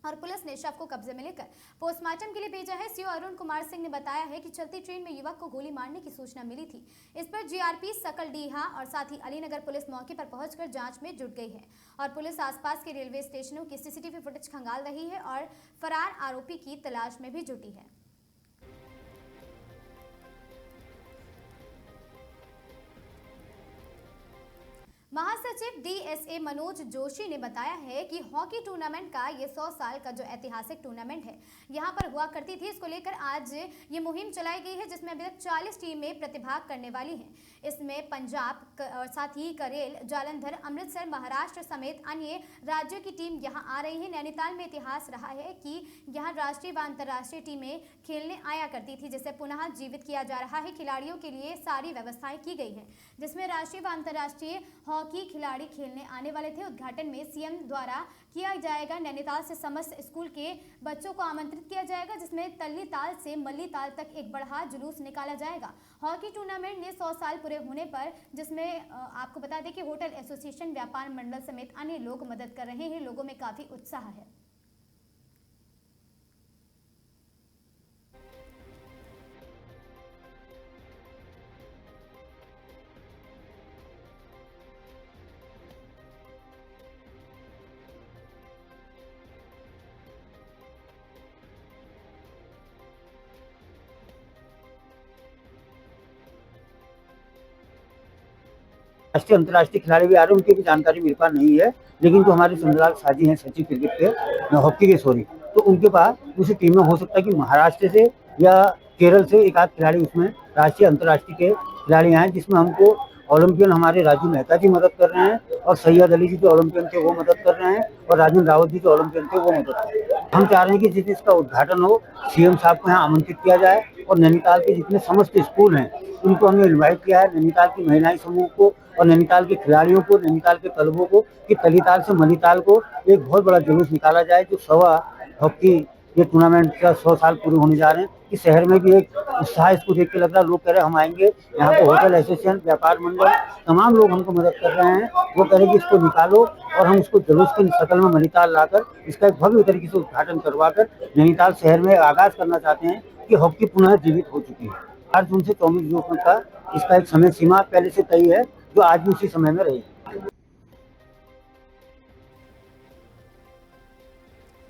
और पुलिस ने शव को कब्जे में लेकर पोस्टमार्टम के लिए भेजा है। सीओ अरुण कुमार सिंह ने बताया है कि चलती ट्रेन में युवक को गोली मारने की सूचना मिली थी। इस पर जीआरपी, सकलडीहा और साथ ही अलीनगर पुलिस मौके पर पहुंचकर जांच में जुट गई है और पुलिस आसपास के रेलवे स्टेशनों की सीसीटीवी फुटेज खंगाल रही है और फरार आरोपी की तलाश में भी जुटी है। महासचिव डीएसए मनोज जोशी ने बताया है कि हॉकी टूर्नामेंट का ये 100 साल का जो ऐतिहासिक टूर्नामेंट है यहां पर हुआ करती थी, इसको लेकर आज ये मुहिम चलाई गई है, जिसमें अभी तक 40 टीमें प्रतिभाग करने वाली हैं। इसमें पंजाब और साथ ही करेल, जालंधर, अमृतसर, महाराष्ट्र समेत अन्य राज्यों की टीम यहां आ रही है। नैनीताल में इतिहास रहा है कि यहां राष्ट्रीय व अंतर्राष्ट्रीय टीमें खेलने आया करती थी, जिसे पुनः जीवित किया जा रहा है। खिलाड़ियों के लिए सारी व्यवस्थाएं की गई है, जिसमें राष्ट्रीय व अंतर्राष्ट्रीय हॉकी खिलाड़ी खेलने आने वाले थे। उद्घाटन में सीएम द्वारा किया जाएगा। नैनीताल से समस्त स्कूल के बच्चों को आमंत्रित किया जाएगा, जिसमें तल्लीताल से मल्लीताल तक एक बड़ा जुलूस निकाला जाएगा। हॉकी टूर्नामेंट ने 100 साल पूरे होने पर, जिसमें आपको बता दें कि होटल एसोसिएशन, व्यापार मंडल समेत अन्य लोग मदद कर रहे हैं। लोगों में काफी उत्साह है। राष्ट्रीय अंतर्राष्ट्रीय खिलाड़ी भी आ रहे हैं, उनकी भी जानकारी मेरे पास नहीं है, लेकिन जो हमारे सुंदरलाल साजी हैं सचिव क्रिकेट के, हॉकी के सॉरी, तो उनके पास दूसरी टीम में हो सकता है कि महाराष्ट्र से या केरल से एक आध खिलाड़ी उसमें राष्ट्रीय अंतर्राष्ट्रीय के खिलाड़ी आए, जिसमें हमको ओलंपियन हमारे राजू मेहता जी मदद कर रहे हैं और सैयद अली जी जो ओलंपियन थे वो मदद कर रहे हैं और राजन रावत जी जो ओलंपियन थे वो मदद कर रहे हैं। हम चाह रहे हैं कि जिस इसका उद्घाटन हो, सीएम साहब को यहाँ आमंत्रित किया जाए और नैनीताल के जितने समस्त स्कूल हैं उनको हमने इन्वाइट किया है, नैनीताल की महिलाएं समूह को और नैनीताल के खिलाड़ियों को, नैनीताल के क्लबों को, कि तलीताल से मलीताल को एक बहुत बड़ा जुलूस निकाला जाए, जो 100वां हॉकी ये टूर्नामेंट का 100 साल पूरे होने जा रहे हैं कि शहर में भी एक उत्साह इसको देख के लग रहा है। लोग कह रहे हैं हम आएंगे, यहाँ पे होटल एसोसिएशन, व्यापार मंडल, तमाम लोग हमको मदद कर रहे हैं। वो कह रहे हैं कि इसको निकालो और हम उसको जुलूस की शक्ल में नैनीताल लाकर इसका एक भव्य तरीके से उद्घाटन करवाकर नैनीताल शहर में आगाज करना चाहते हैं कि हॉकी पुनः जीवित हो चुकी है। 8 जून से 24 जून का इसका एक समय सीमा पहले से तय है, जो आज भी उसी समय में रही।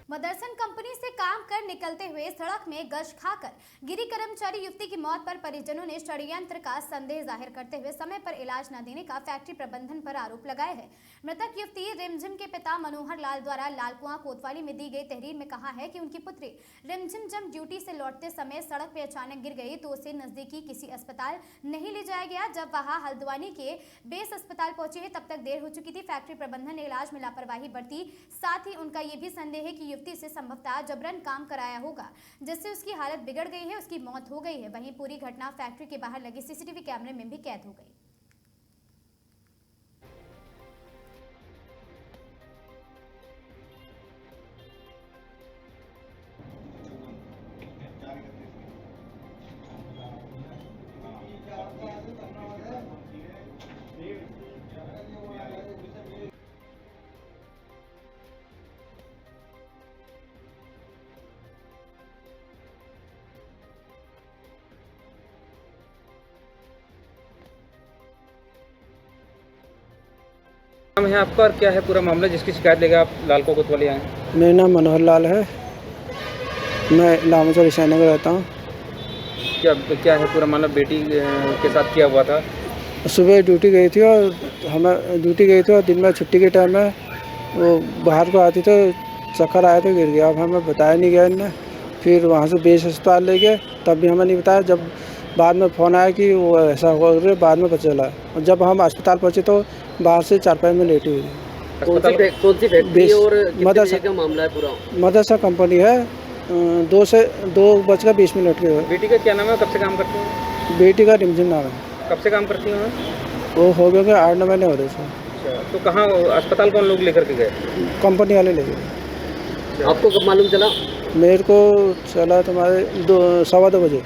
मदरसन कंपनी से काम कर निकलते हुए सड़क में गश्त खाकर गिरी कर्मचारी युवती की मौत पर परिजनों ने षड्यंत्र का संदेह जाहिर करते हुए समय पर इलाज न देने का फैक्ट्री प्रबंधन पर आरोप लगाया है। मृतक युवती रिमझिम के पिता मनोहर लाल द्वारा लालकुआं कोतवाली में दी गई तहरीर में कहा है कि उनकी पुत्री रिमझिम जब ड्यूटी से लौटते समय सड़क पर अचानक गिर गई तो उसे नजदीकी किसी अस्पताल नहीं ले जाया गया। जब वहां हल्द्वानी के बेस अस्पताल पहुंची है तब तक देर हो चुकी थी। फैक्ट्री प्रबंधन ने इलाज में लापरवाही बरती। साथ ही उनका ये भी संदेह है कि युवती से संभवतः जबरन काम कराया होगा, जिससे उसकी हालत बिगड़ गई है, उसकी मौत हो गई है। वहीं पूरी घटना फैक्ट्री के बाहर लगे सीसीटीवी कैमरे में भी कैद हो गई। नाम है आपका और क्या है पूरा मामला जिसकी शिकायत लेकर आप लालकुआं कोतवाली आए? मेरा नाम मनोहर लाल है, मैं लामचौर ईशान नगर रहता हूँ। क्या है पूरा मामला? बेटी के साथ क्या हुआ था? सुबह ड्यूटी गई थी और दिन में छुट्टी के टाइम में वो बाहर को आती तो चक्कर आया तो गिर गया। अब हमें बताया नहीं गया इनने। फिर वहाँ से बेस अस्पताल ले गए, तब भी हमें नहीं बताया। जब बाद में फ़ोन आया कि वो ऐसा हो रहा, बाद में पता चला। और जब हम अस्पताल पहुँचे तो बाहर से चारपाई में लेटी हुई। कौन सी फैक्ट्री और कितने का मामला है पूरा? मदरसा कंपनी है, 2:20 के। बेटी का क्या नाम है, कब से काम करती हैं? बेटी का रिमझिम नाम है। कब से काम करती हैं? वो हो गए 8-9 महीने हो रहे थे। अच्छा, तो कहाँ अस्पताल कौन लोग लेकर के गए? कंपनी वाले ले गए। आपको कब मालूम चला? मेरे को चला तुम्हारे 2:15 बजे।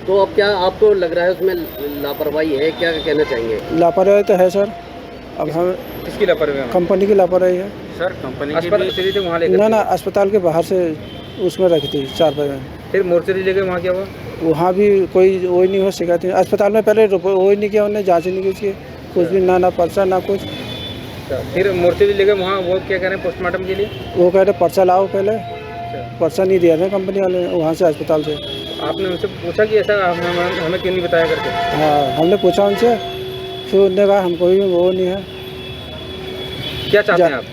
तो अब क्या आपको लग रहा है उसमें लापरवाही है, क्या कहना चाहेंगे? लापरवाही तो है सर। अब हम किसकी लापरवाही? कंपनी की लापरवाही है सर। कंपनी की मोर्चरी थे वहाँ लेकर? ना, अस्पताल के बाहर से उसमें रखी थी चारपाई में। फिर मोर्चरी लेके वहाँ क्या हुआ? वहाँ भी कोई वही नहीं हुआ, शिकायत नहीं। अस्पताल में पहले वही नहीं किया, उन्होंने जाँच नहीं की, कुछ भी ना पर्चा ना कुछ। फिर मोर्चरी लेके वहाँ वो क्या कह रहे हैं पोस्टमार्टम के लिए? वो कह रहे पर्चा लाओ पहले। पर्चा नहीं दिया था कंपनी वाले वहाँ से, अस्पताल से। आपने उनसे पूछा कि ऐसा हमें क्यों नहीं बताया करके? हाँ, हमने पूछा उनसे, फिर उन्होंने कहा हमको भी वो नहीं है। क्या चाहते हैं आप?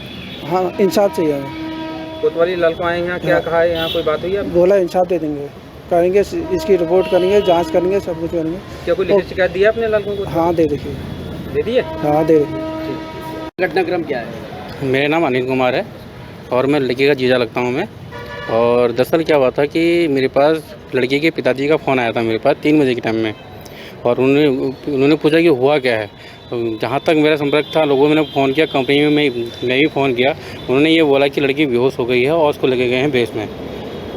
हाँ, इंसाफ चाहिए हमें। कोतवाली लालकुआं आए यहाँ, क्या कहा है? यहाँ कोई बात हुई है? बोला इंसाफ दे देंगे, करेंगे, इसकी रिपोर्ट करेंगे, जांच करेंगे, सब कुछ करेंगे। क्या कोई लिखित शिकायत दी है आपने लालकुआं को? हाँ, दे देखिए। दे दी है? हाँ, दे देखिए। घटनाक्रम क्या है? मेरा नाम अनिल कुमार है और मैं लड़की का जीजा लगता हूँ मैं। और दरअसल क्या हुआ था कि मेरे पास लड़की के पिताजी का फ़ोन आया था मेरे पास 3 बजे के टाइम में, और उन्होंने पूछा कि हुआ क्या है। जहाँ तक मेरा संपर्क था, लोगों ने फ़ोन किया, कंपनी में मैं भी फ़ोन किया। उन्होंने ये बोला कि लड़की बेहोश हो गई है और उसको लेके गए हैं बेस में।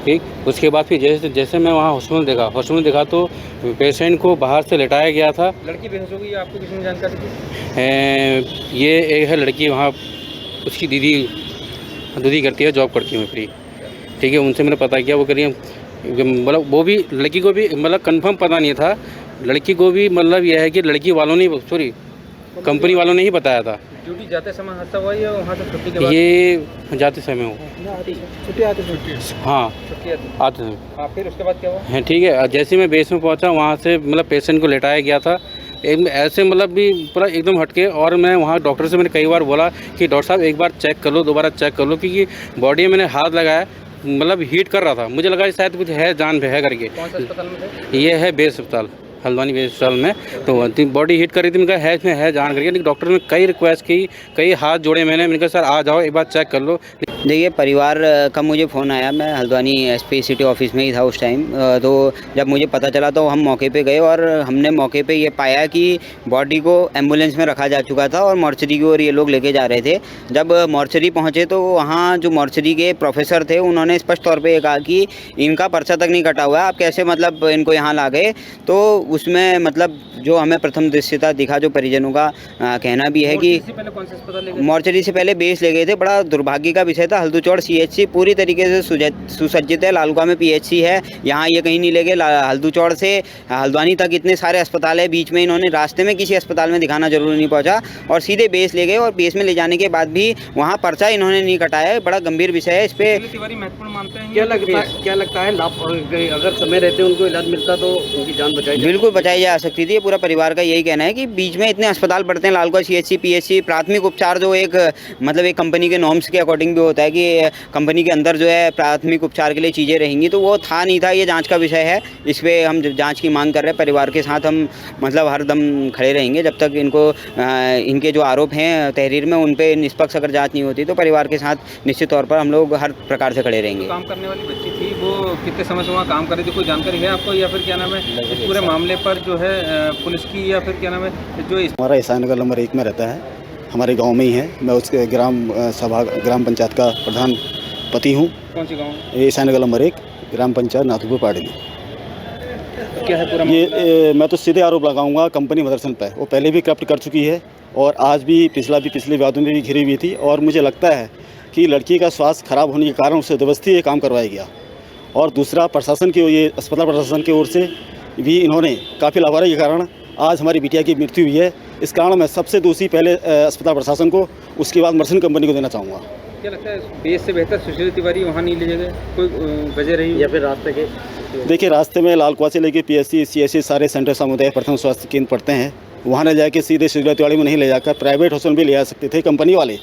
ठीक, उसके बाद फिर जैसे मैं वहाँ हॉस्पिटल देखा तो पेशेंट को बाहर से लेटाया गया था। लड़की बेहोश हो गई, आपको किसी ने जानकारी दी? ये एक है लड़की, वहाँ उसकी दीदी करती है, जॉब करती है फ्री। ठीक है, उनसे मैंने पता किया, वो कह रही है, मतलब वो भी लड़की को भी मतलब कंफर्म पता नहीं था। लड़की को भी मतलब यह है कि लड़की वालों ने कंपनी वालों ने ही बताया था। ड्यूटी जाते समय हादसा हुआ या वहाँ से छुट्टी के बाद? ये जाते समय हुआ। छुट्टी आते समय। हाँ, छुट्टी आते समय। हाँ, फिर उसके बाद क्या हुआ? है ठीक है, जैसे मैं बेस में पहुँचा, वहाँ से मतलब पेशेंट को लेटाया गया था एक ऐसे, मतलब भी पूरा एकदम हटके। और मैं वहाँ डॉक्टर से मैंने कई बार बोला कि डॉक्टर साहब एक बार चेक कर लो, दोबारा चेक कर लो, क्योंकि बॉडी में मैंने हाथ लगाया, मतलब हीट कर रहा था, मुझे लगा शायद कुछ है, जान है करके। कौन सा अस्पताल में थे? ये है बेस अस्पताल, हल्द्वानी बेस अस्पताल में। तो बॉडी हीट कर रही थी, मैंने कहा है इसमें है जान करके। लेकिन डॉक्टर ने कई रिक्वेस्ट की, कई हाथ जोड़े मैंने कहा सर आ जाओ एक बार चेक कर लो। देखिए, परिवार का मुझे फ़ोन आया, मैं हल्द्वानी एसपी सिटी ऑफिस में ही था उस टाइम। तो जब मुझे पता चला तो हम मौके पे गए और हमने मौके पे ये पाया कि बॉडी को एम्बुलेंस में रखा जा चुका था और मॉर्चरी की ओर ये लोग लेके जा रहे थे। जब मॉर्चरी पहुँचे तो वहाँ जो मॉर्चरी के प्रोफेसर थे उन्होंने स्पष्ट तौर पे ये कहा कि इनका पर्चा तक नहीं कटा हुआ है, आप कैसे मतलब इनको यहाँ ला गए। तो उसमें मतलब जो हमें प्रथम दृश्यता दिखा, जो परिजनों का कहना भी है कि मॉर्चरी से पहले बेस ले गए थे। बड़ा दुर्भाग्य का विषय था। हल्दूचौड़ CHC पूरी तरीके से सुसज्जित है, लालुका में PHC है, यहाँ ये कहीं नहीं ले गए। हल्दूचौड़ से हल्द्वानी तक इतने सारे अस्पताल है, बीच में इन्होंने रास्ते में किसी अस्पताल में दिखाना जरूरी नहीं पहुँचा और सीधे बेस ले गए और बेस में ले जाने के बाद भी वहाँ पर्चा इन्होंने नहीं कटाया है। बड़ा गंभीर विषय है। इस पर महत्वपूर्ण मानते हैं, क्या लगता है अगर समय रहते उनको इलाज मिलता तो उनकी जान बचाई बिल्कुल बचाई जा सकती थी। पूरा परिवार का यही कहना है कि बीच में इतने अस्पताल पड़ते हैं, लालुका CHC PHC प्राथमिक उपचार जो एक मतलब एक कंपनी के नॉर्म्स के अकॉर्डिंग भी होता है कि कंपनी के अंदर जो है प्राथमिक उपचार के लिए चीज़ें रहेंगी, तो वो था नहीं था। ये जांच का विषय है, इस पर हम जांच की मांग कर रहे हैं। परिवार के साथ हम मतलब हर दम खड़े रहेंगे जब तक इनके जो आरोप हैं तहरीर में उन पर निष्पक्ष अगर जाँच नहीं होती तो परिवार के साथ निश्चित तौर पर हम लोग हर प्रकार से खड़े रहेंगे। काम करने वाली बच्ची थी, वो कितने समय से वहाँ काम कर रही थी, कोई जानकारी है आपको, या फिर क्या नाम है इस पूरे मामले पर जो है पुलिस की, या फिर क्या नाम है जो हमारा ईसाई नगर नंबर 1 में रहता है, हमारे गांव में ही है। मैं उसके ग्राम पंचायत का प्रधान पति हूँ। कौन सी गाँव? ईसाई नगर नंबर 1 ग्राम पंचायत नाथुपुर पाड़ी। क्या है पूरा ये मैं तो सीधे आरोप लगाऊंगा कंपनी मदरसन पर। वो पहले भी करप्ट कर चुकी है और आज भी पिछले विवादों में भी घिरी हुई थी और मुझे लगता है कि लड़की का स्वास्थ्य खराब होने के कारण उससे जबरदस्ती ये काम करवाया गया। और दूसरा प्रशासन की, ये अस्पताल प्रशासन की ओर से भी इन्होंने काफ़ी लापरवाही के कारण आज हमारी बिटिया की मृत्यु हुई है। इस कारण मैं सबसे दोषी पहले अस्पताल प्रशासन को, उसके बाद मदरसन कंपनी को देना चाहूँगा। क्या लगता है बेस से बेहतर सुशील तिवारी वहाँ नहीं ले गए, कोई वजह रही या फिर रास्ते के? देखिए, रास्ते में लालकुआ से लेके PHC CHC सारे सेंटर सामुदायिक प्रथम स्वास्थ्य केंद्र पड़ते हैं, वहाँ न जाके सीधे सुशील तिवारी में नहीं ले जाकर प्राइवेट हॉस्पिटल भी ले जा सकते थे कंपनी वाले,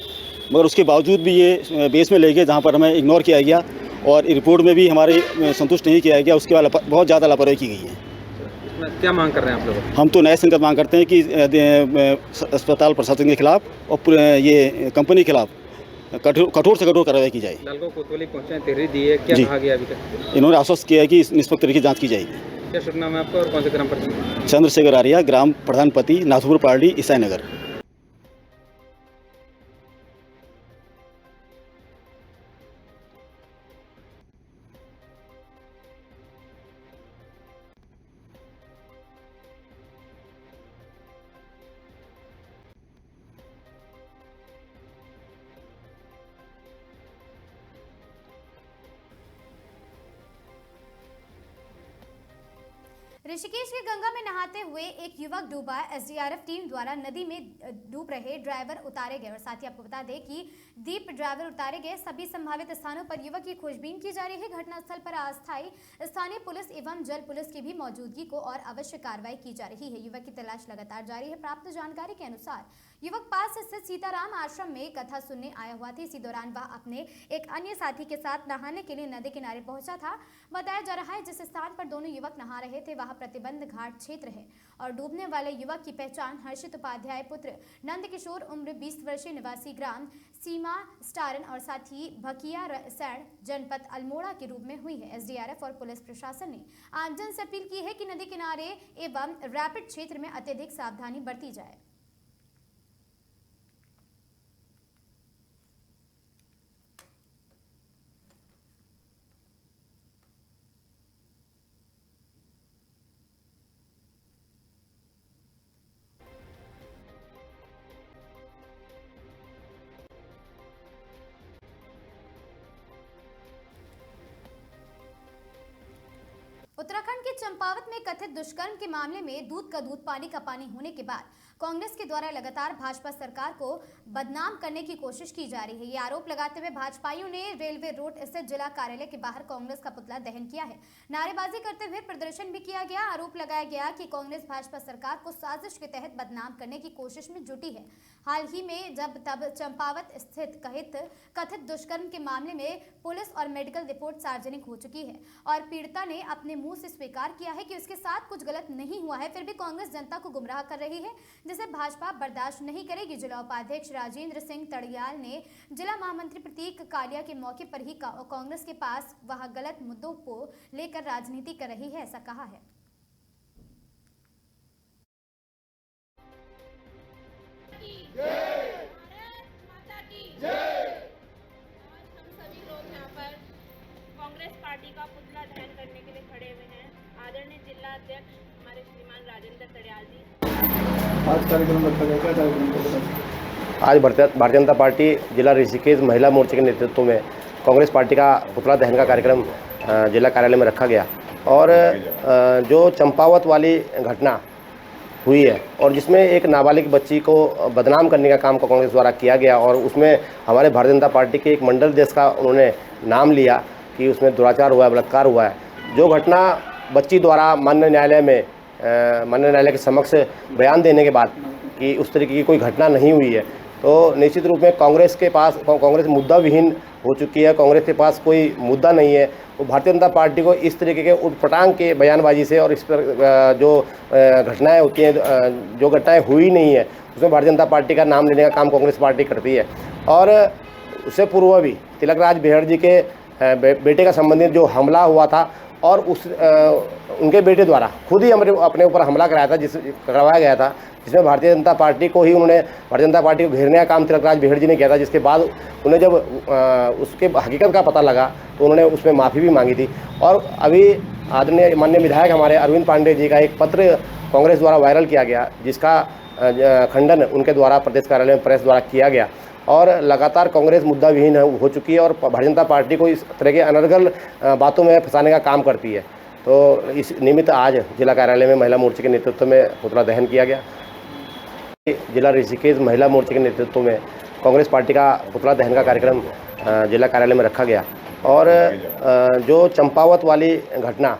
मगर उसके बावजूद भी ये बेस में ले गए जहाँ पर हमें इग्नोर किया गया और रिपोर्ट में भी हमारे संतुष्ट नहीं किया गया। उसके बाद बहुत ज़्यादा लापरवाही की गई है। क्या मांग कर रहे हैं आप लोग? हम तो न्याय संगत मांग करते हैं कि अस्पताल प्रशासन के खिलाफ और ये कंपनी के खिलाप कठोर से कठोर कार्रवाई की जाए। लालगो कोतवाली पहुंचे, तहरीर दी है, क्या कहा गया अभी तक? इन्होंने आश्वस्त किया है कि निष्पक्ष तरीके से जांच की जाएगी। क्या शुभ नाम है आपका और कौन से ग्राम पंचायत? चंद्रशेखर आर्या, ग्राम प्रधान पति, नाथुपुर पार्टी, ईसाई नगर। ऋषिकेश के गंगा में नहाते हुए एक युवक डूबा। SDRF टीम द्वारा नदी में डूब रहे ड्राइवर उतारे गए और साथ ही आपको बता दें कि दीप ड्राइवर उतारे गए। सभी संभावित स्थानों पर युवक की खोजबीन की जा रही है। घटनास्थल पर अस्थायी स्थानीय पुलिस एवं जल पुलिस की भी मौजूदगी को और अवश्य कार्रवाई की जा रही है। युवक की तलाश लगातार जारी है। प्राप्त जानकारी के अनुसार युवक पास स्थित सीताराम आश्रम में कथा सुनने आया हुआ था। इसी दौरान वह अपने एक अन्य साथी के साथ नहाने के लिए नदी किनारे पहुंचा था। बताया जा रहा है जिस स्थान पर दोनों युवक नहा रहे थे वह प्रतिबंध घाट क्षेत्र है और डूबने वाले युवक की पहचान हर्षित उपाध्याय पुत्र नंद किशोर उम्र 20 वर्षीय निवासी ग्राम सीमा स्टारन और साथ ही भकिया सैण जनपद अल्मोड़ा के रूप में हुई है। SDRF और पुलिस प्रशासन ने आमजन से अपील की है कि नदी किनारे एवं रैपिड क्षेत्र में अत्यधिक सावधानी बरती जाए। उत्तराखंड के चंपावत में कथित दुष्कर्म के मामले में दूध का दूध पानी का पानी होने के बाद कांग्रेस के द्वारा लगातार भाजपा सरकार को बदनाम करने की कोशिश की जा रही है। ये आरोप लगाते हुए भाजपाइयों ने रेलवे रोड स्थित जिला कार्यालय के बाहर कांग्रेस का पुतला दहन किया है। नारेबाजी करते हुए प्रदर्शन भी किया गया। आरोप लगाया गया कि कांग्रेस भाजपा सरकार को साजिश के तहत बदनाम करने की कोशिश में जुटी है। हाल ही में जब तब चंपावत स्थित कथित दुष्कर्म के मामले में पुलिस और मेडिकल रिपोर्ट सार्वजनिक हो चुकी है और पीड़िता ने अपने मुंह से स्वीकार किया है कि उसके साथ कुछ गलत नहीं हुआ है, फिर भी कांग्रेस जनता को गुमराह कर रही है। जिसे भाजपा बर्दाश्त नहीं करेगी। जिला उपाध्यक्ष राजेंद्र सिंह तड़ियाल ने जिला महामंत्री प्रतीक कालिया के मौके पर ही कांग्रेस के पास वह गलत मुद्दों को लेकर राजनीति कर रही है, ऐसा कहा है। कांग्रेस पार्टी का पुतला दहन करने के लिए खड़े हुए हैं आदरणीय जिला अध्यक्ष हमारे श्रीमान राजेंद्र तड़ियाल जी। आज कार्यक्रम रखा गया, क्या कार्यक्रम था? आज भारतीय जनता पार्टी जिला ऋषिकेश महिला मोर्चे के नेतृत्व में कांग्रेस पार्टी का पुतला दहन का कार्यक्रम जिला कार्यालय में रखा गया और जो चंपावत वाली घटना हुई है और जिसमें एक नाबालिग बच्ची को बदनाम करने का काम कांग्रेस द्वारा किया गया और उसमें हमारे भारतीय जनता पार्टी के एक मंडल देश का उन्होंने नाम लिया कि उसमें दुराचार हुआ है, बलात्कार हुआ है। जो घटना बच्ची द्वारा माननीय न्यायालय के समक्ष बयान देने के बाद कि उस तरीके की कोई घटना नहीं हुई है, तो निश्चित रूप में कांग्रेस मुद्दा विहीन हो चुकी है। कांग्रेस के पास कोई मुद्दा नहीं है। तो भारतीय जनता पार्टी को इस तरीके के उटपटांग के बयानबाजी से और इस पर जो घटनाएं होती हैं, जो घटनाएं हुई नहीं है, उसमें भारतीय जनता पार्टी का नाम लेने का काम कांग्रेस पार्टी करती है। और उससे पूर्व भी तिलकराज बेहड़ जी के बेटे का संबंधित जो हमला हुआ था और उनके बेटे द्वारा खुद ही अपने ऊपर हमला करवाया गया था, जिसमें भारतीय जनता पार्टी को घेरने का काम तिलकराज बेहड़ जी ने किया था, जिसके बाद उन्हें जब उसके हकीकत का पता लगा तो उन्होंने उसमें माफ़ी भी मांगी थी। और अभी आदरणीय माननीय विधायक हमारे अरविंद पांडे जी का एक पत्र कांग्रेस द्वारा वायरल किया गया, जिसका खंडन उनके द्वारा प्रदेश कार्यालय में प्रेस द्वारा किया गया और लगातार कांग्रेस मुद्दा विहीन हो चुकी है और भारतीय जनता पार्टी को इस तरह के अनर्गल बातों में फंसाने का काम करती है। तो इस निमित्त आज जिला कार्यालय में महिला मोर्चे के नेतृत्व में पुतला दहन किया गया। जिला ऋषिकेश महिला मोर्चे के नेतृत्व में कांग्रेस पार्टी का पुतला दहन का कार्यक्रम जिला कार्यालय में रखा गया और जो चंपावत वाली घटना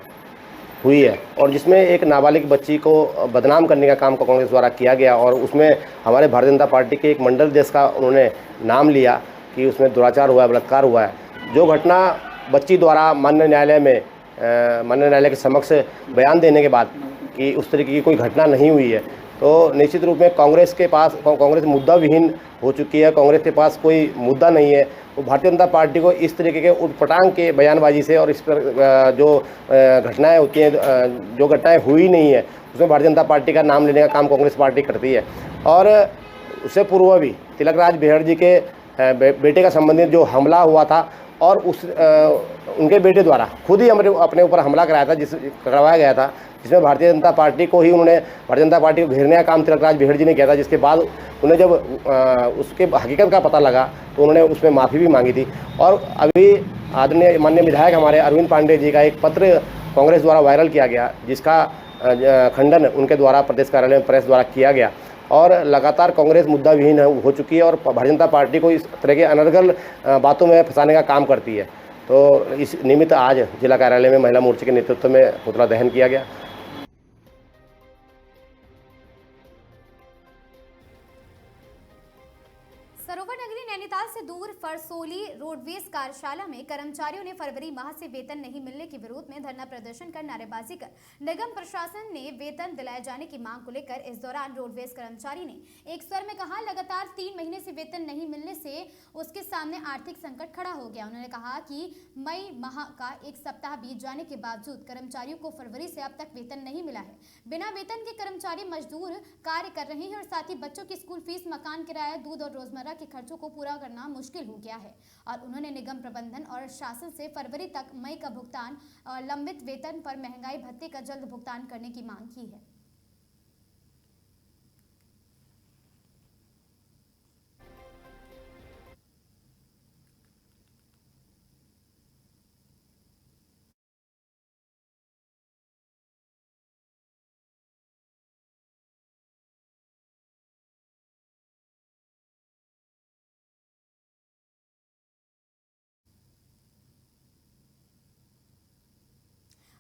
हुई है और जिसमें एक नाबालिग बच्ची को बदनाम करने का काम कांग्रेस द्वारा किया गया और उसमें हमारे भारतीय जनता पार्टी के एक मंडल देश का उन्होंने नाम लिया कि उसमें दुराचार हुआ है, बलात्कार हुआ है। जो घटना बच्ची द्वारा माननीय न्यायालय के समक्ष बयान देने के बाद कि उस तरीके की कोई घटना नहीं हुई है, तो निश्चित रूप में कांग्रेस मुद्दा विहीन हो चुकी है। कांग्रेस के पास कोई मुद्दा नहीं है। तो भारतीय जनता पार्टी को इस तरीके के उटपटांग के बयानबाजी से और इस पर जो घटनाएं होती हैं, जो घटनाएं हुई नहीं है, उसमें भारतीय जनता पार्टी का नाम लेने का काम कांग्रेस पार्टी करती है। और उससे पूर्व भी तिलकराज बेहड़ जी के बेटे का संबंधित जो हमला हुआ था और उनके बेटे द्वारा खुद ही अपने ऊपर हमला करवाया गया था, जिसमें भारतीय जनता पार्टी को घेरने का काम तिलकराज बेहड़ जी ने किया था, जिसके बाद उन्हें जब उसके हकीकत का पता लगा तो उन्होंने उसमें माफ़ी भी मांगी थी। और अभी आदरणीय माननीय विधायक हमारे अरविंद पांडे जी का एक पत्र कांग्रेस द्वारा वायरल किया गया, जिसका खंडन उनके द्वारा प्रदेश कार्यालय में प्रेस द्वारा किया गया और लगातार कांग्रेस मुद्दा विहीन हो चुकी है और भारतीय जनता पार्टी को इस तरह के अनर्गल बातों में फंसाने का काम करती है। तो इस निमित्त आज जिला कार्यालय में महिला मोर्चे के नेतृत्व में पुतला दहन किया गया। सरोवर नगरी नैनीताल से दूर फरसोली रोडवेज कार्यशाला में कर्मचारियों ने फरवरी माह से वेतन नहीं मिलने के विरोध में धरना प्रदर्शन कर नारेबाजी कर निगम प्रशासन ने वेतन दिलाए जाने की मांग को लेकर इस दौरान रोडवेज कर्मचारी ने एक स्वर में कहा, लगातार 3 महीने से वेतन नहीं मिलने से उसके सामने आर्थिक संकट खड़ा हो गया। उन्होंने कहा कि मई माह का 1 सप्ताह बीत जाने के बावजूद कर्मचारियों को फरवरी से अब तक वेतन नहीं मिला है। बिना वेतन के कर्मचारी मजदूर कार्य कर रहे हैं और साथ ही बच्चों की स्कूल फीस, मकान किराया, दूध और रोजमर्रा के खर्चों को पूरा करना मुश्किल हो गया है। और उन्होंने निगम प्रबंधन और शासन से फरवरी तक मई का भुगतान और लंबित वेतन पर महंगाई भत्ते का जल्द भुगतान करने की मांग की है।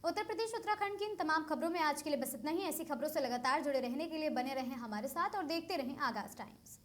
उत्तर प्रदेश उत्तराखंड की इन तमाम खबरों में आज के लिए बस इतना ही। ऐसी खबरों से लगातार जुड़े रहने के लिए बने रहें हमारे साथ और देखते रहें आगाज टाइम्स।